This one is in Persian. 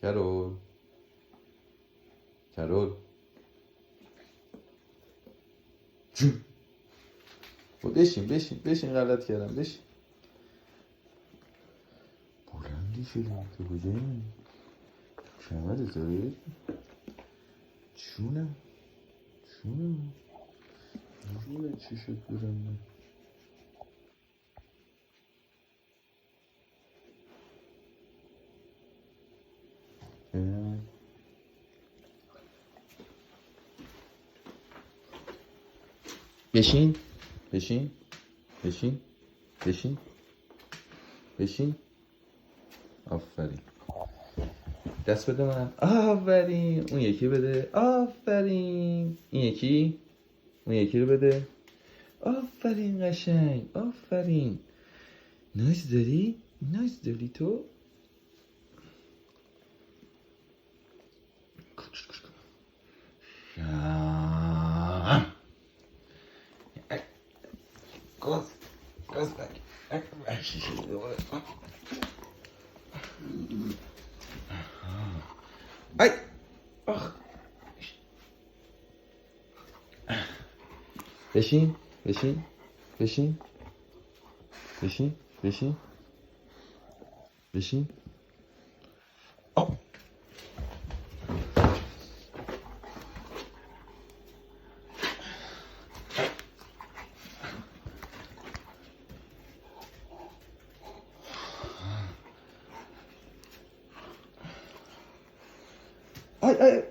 کرول کرول بشین غلط کردم بشین. بلندی شدی تو کجایی منی؟ کمره داری؟ چونه چی شد برم بشین آفرین. دست بده من. آفرین. اون یکی بده. آفرین. این یکی اون یکی رو بده. آفرین قشنگ. آفرین. ناز داری تو؟ گاز بک. ای آخ. بشین آب. ای